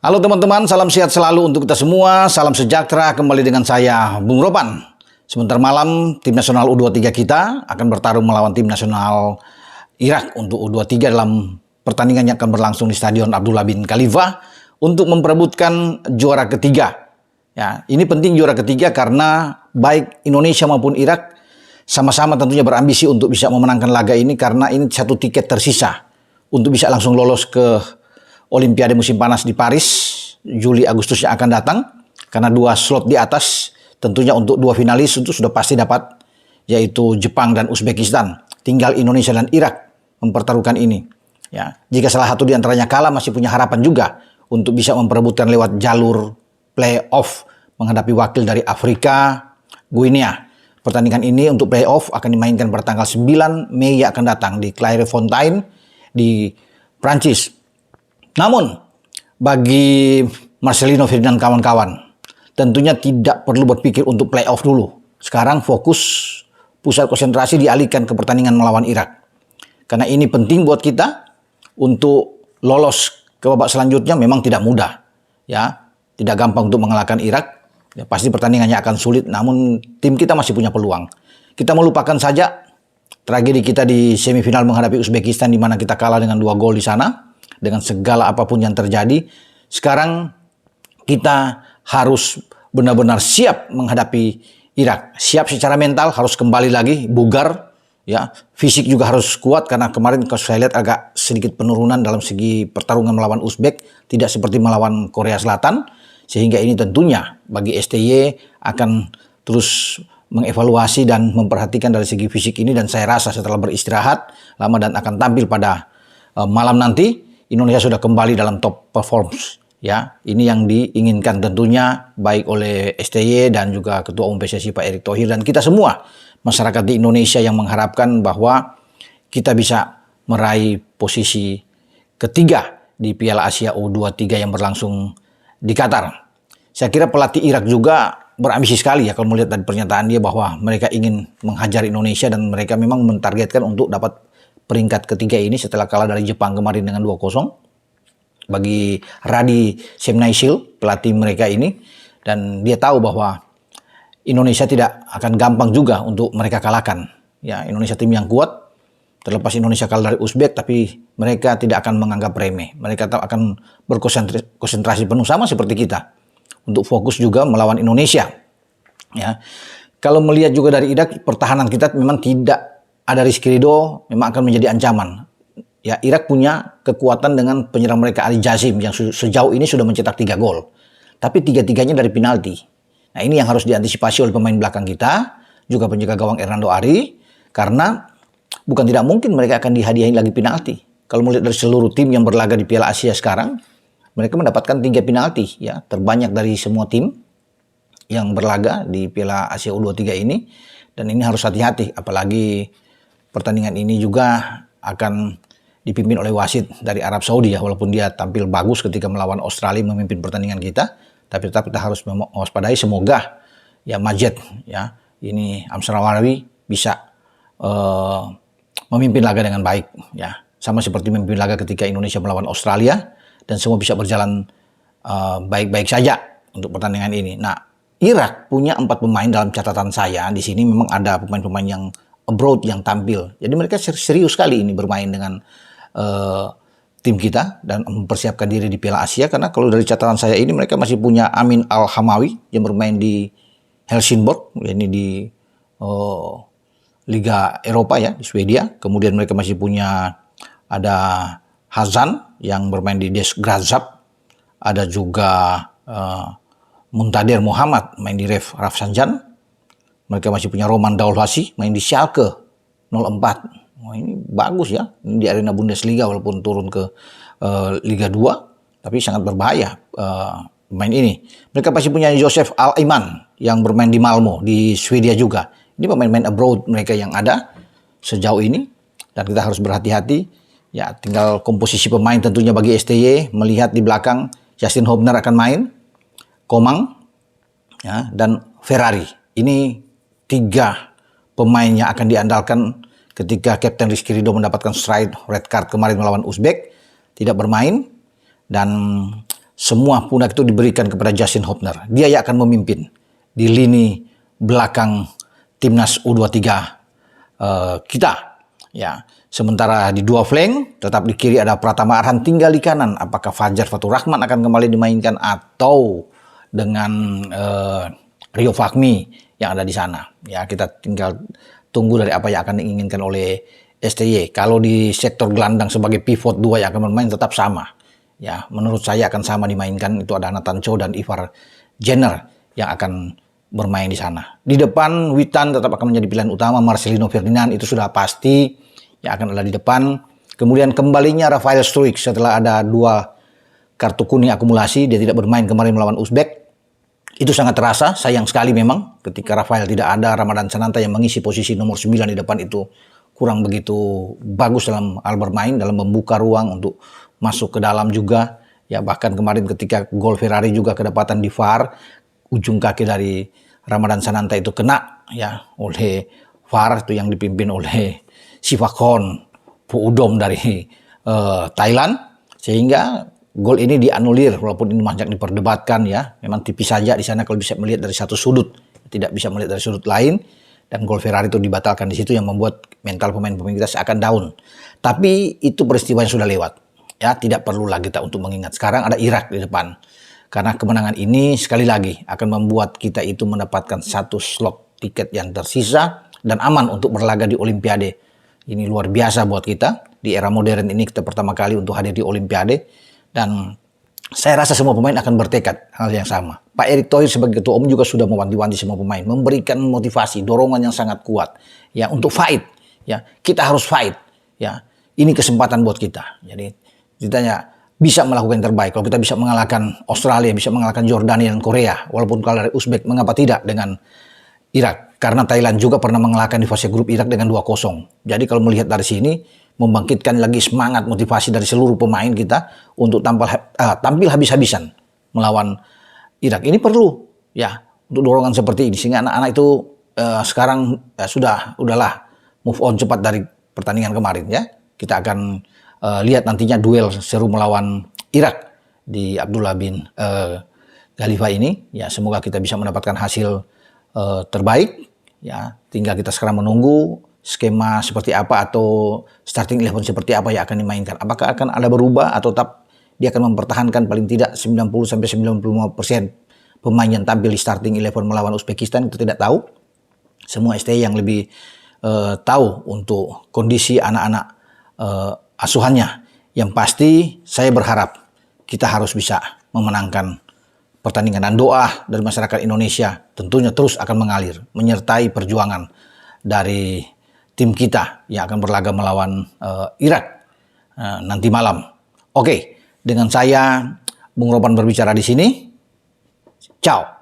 Halo teman-teman, salam sehat selalu untuk kita semua. Salam sejahtera kembali dengan saya, Bung Ropan. Sebentar malam, tim nasional U23 kita akan bertarung melawan tim nasional Irak untuk U23 dalam pertandingan yang akan berlangsung di Stadion Abdullah bin Khalifah untuk memperebutkan juara ketiga. Ya, ini penting juara ketiga karena baik Indonesia maupun Irak sama-sama tentunya berambisi untuk bisa memenangkan laga ini karena ini satu tiket tersisa untuk bisa langsung lolos ke Olimpiade musim panas di Paris, Juli Agustus yang akan datang. Karena 2 slot di atas, tentunya untuk 2 finalis itu sudah pasti dapat, yaitu Jepang dan Uzbekistan. Tinggal Indonesia dan Irak mempertaruhkan ini. Ya, jika salah satu di antaranya kalah, masih punya harapan juga untuk bisa memperebutkan lewat jalur play-off menghadapi wakil dari Afrika, Guinea. Pertandingan ini untuk play-off akan dimainkan pada tanggal 9 Mei yang akan datang di Clairefontaine di Prancis. Namun, bagi Marcelino Ferdinand kawan-kawan, tentunya tidak perlu berpikir untuk play-off dulu. Sekarang fokus pusat konsentrasi dialihkan ke pertandingan melawan Irak. Karena ini penting buat kita untuk lolos ke babak selanjutnya memang tidak mudah. Ya, tidak gampang untuk mengalahkan Irak. Ya, pasti pertandingannya akan sulit, namun tim kita masih punya peluang. Kita melupakan saja tragedi kita di semifinal menghadapi Uzbekistan di mana kita kalah dengan 2 gol di sana. Dengan segala apapun yang terjadi, sekarang kita harus benar-benar siap menghadapi Irak. Siap secara mental, harus kembali lagi, bugar, ya. Fisik juga harus kuat karena kemarin kalau saya lihat agak sedikit penurunan dalam segi pertarungan melawan Uzbek, tidak seperti melawan Korea Selatan. Sehingga ini tentunya bagi STY akan terus mengevaluasi dan memperhatikan dari segi fisik ini, dan saya rasa setelah beristirahat lama dan akan tampil pada malam nanti, Indonesia sudah kembali dalam top performance. Ya, ini yang diinginkan tentunya baik oleh STY dan juga Ketua Umum PSSI Pak Erick Thohir dan kita semua masyarakat di Indonesia yang mengharapkan bahwa kita bisa meraih posisi ketiga di Piala Asia U23 yang berlangsung di Qatar. Saya kira pelatih Irak juga berambisi sekali ya kalau melihat dari pernyataan dia bahwa mereka ingin menghajar Indonesia dan mereka memang mentargetkan untuk dapat peringkat ketiga ini setelah kalah dari Jepang kemarin dengan 2-0. Bagi Radi Semnaisil, pelatih mereka ini, dan dia tahu bahwa Indonesia tidak akan gampang juga untuk mereka kalahkan. Ya, Indonesia tim yang kuat, terlepas Indonesia kalah dari Uzbek, tapi mereka tidak akan menganggap remeh. Mereka akan berkonsentrasi penuh sama seperti kita untuk fokus juga melawan Indonesia. Ya, kalau melihat juga dari Irak, pertahanan kita memang tidak ada Rizky Ridho memang akan menjadi ancaman. Ya, Irak punya kekuatan dengan penyerang mereka Ali Jazim yang sejauh ini sudah mencetak 3 gol. Tapi 3-3-nya dari penalti. Nah, ini yang harus diantisipasi oleh pemain belakang kita, juga penjaga gawang Hernando Ari, karena bukan tidak mungkin mereka akan dihadiahi lagi penalti. Kalau melihat dari seluruh tim yang berlaga di Piala Asia sekarang, mereka mendapatkan 3 penalti, ya, terbanyak dari semua tim yang berlaga di Piala Asia U23 ini, dan ini harus hati-hati, apalagi pertandingan ini juga akan dipimpin oleh wasit dari Arab Saudi ya, walaupun dia tampil bagus ketika melawan Australia memimpin pertandingan kita, tapi tetap kita harus mewaspadai, semoga ya Majed ya ini Amsarawi bisa memimpin laga dengan baik ya, sama seperti memimpin laga ketika Indonesia melawan Australia, dan semua bisa berjalan baik-baik saja untuk pertandingan ini. Nah, Irak punya 4 pemain dalam catatan saya di sini, memang ada pemain-pemain yang abroad yang tampil. Jadi mereka serius sekali ini bermain dengan tim kita dan mempersiapkan diri di Piala Asia. Karena kalau dari catatan saya ini mereka masih punya Amin Al-Hamawi yang bermain di Helsingborg, ini di Liga Eropa ya, di Swedia. Kemudian mereka masih punya ada Hazan yang bermain di Des Grazab. Ada juga Muntadir Muhammad main di Rev Rafsanjan. Mereka masih punya Roman Daulhasi main di Schalke 04. Wah, ini bagus ya. Ini di arena Bundesliga walaupun turun ke Liga 2. Tapi sangat berbahaya pemain ini. Mereka masih punya Joseph Al-Iman yang bermain di Malmo di Swedia juga. Ini pemain-pemain abroad mereka yang ada sejauh ini. Dan kita harus berhati-hati. Ya, tinggal komposisi pemain tentunya bagi STY. Melihat di belakang Justin Hobner akan main. Komang ya, dan Ferrari. Ini 3 pemain yang akan diandalkan ketika Kapten Rizky Ridho mendapatkan straight red card kemarin melawan Uzbek, tidak bermain, dan semua pundak itu diberikan kepada Justin Hubner. Dia yang akan memimpin di lini belakang timnas U23 kita. Ya, sementara di dua flank, tetap di kiri ada Pratama Arhan, tinggal di kanan. Apakah Fajar Fatur Rahman akan kembali dimainkan atau dengan Rio Fahmi yang ada di sana? Ya, kita tinggal tunggu dari apa yang akan diinginkan oleh STY. Kalau di sektor gelandang sebagai pivot dua yang akan bermain tetap sama. Ya, menurut saya akan sama dimainkan, itu ada Nathan Chow dan Ivar Jenner yang akan bermain di sana. Di depan Witan tetap akan menjadi pilihan utama, Marcelino Ferdinand itu sudah pasti yang akan ada di depan. Kemudian kembalinya Rafael Struijk setelah ada 2 kartu kuning akumulasi, dia tidak bermain kemarin melawan Uzbek. Itu sangat terasa, sayang sekali memang ketika Rafael tidak ada, Ramadan Sananta yang mengisi posisi nomor 9 di depan itu kurang begitu bagus dalam hal bermain, dalam membuka ruang untuk masuk ke dalam juga. Ya, bahkan kemarin ketika gol Ferrari juga kedapatan di VAR, ujung kaki dari Ramadan Sananta itu kena ya oleh VAR itu yang dipimpin oleh Sivakorn Puudom dari Thailand, sehingga gol ini dianulir walaupun ini banyak diperdebatkan ya. Memang tipis saja di sana kalau bisa melihat dari satu sudut, tidak bisa melihat dari sudut lain, dan gol Ferrari itu dibatalkan di situ yang membuat mental pemain-pemain kita seakan down. Tapi itu peristiwa yang sudah lewat. Ya, tidak perlulah kita untuk mengingat. Sekarang ada Irak di depan. Karena kemenangan ini sekali lagi akan membuat kita itu mendapatkan 1 slot tiket yang tersisa dan aman untuk berlaga di Olimpiade. Ini luar biasa buat kita. Di era modern ini kita pertama kali untuk hadir di Olimpiade. Dan saya rasa semua pemain akan bertekad hal yang sama. Pak Erick Thohir sebagai ketua umum juga sudah mewanti-wanti semua pemain, memberikan motivasi, dorongan yang sangat kuat ya untuk fight. Ya, kita harus fight. Ya, ini kesempatan buat kita. Jadi ditanya bisa melakukan yang terbaik. Kalau kita bisa mengalahkan Australia, bisa mengalahkan Jordania dan Korea, walaupun kalah dari Uzbek, mengapa tidak dengan Irak? Karena Thailand juga pernah mengalahkan di fase grup Irak dengan 2-0. Jadi kalau melihat dari sini, membangkitkan lagi semangat motivasi dari seluruh pemain kita untuk tampil habis-habisan melawan Irak. Ini perlu ya untuk dorongan seperti ini, sehingga anak-anak itu sekarang udahlah move on cepat dari pertandingan kemarin ya. Kita akan lihat nantinya duel seru melawan Irak di Abdullah bin Khalifa ini. Ya, semoga kita bisa mendapatkan hasil terbaik. Ya, tinggal kita sekarang menunggu skema seperti apa atau starting 11 seperti apa yang akan dimainkan. Apakah akan ada berubah atau tetap dia akan mempertahankan paling tidak 90-95% pemain yang tampil di starting 11 melawan Uzbekistan, kita tidak tahu. Semua STY yang lebih tahu untuk kondisi anak-anak asuhannya. Yang pasti saya berharap kita harus bisa memenangkan pertandingan, dan doa dari masyarakat Indonesia tentunya terus akan mengalir menyertai perjuangan dari tim kita yang akan berlaga melawan Irak nanti malam. Oke, dengan saya Bung Ropan berbicara di sini. Ciao.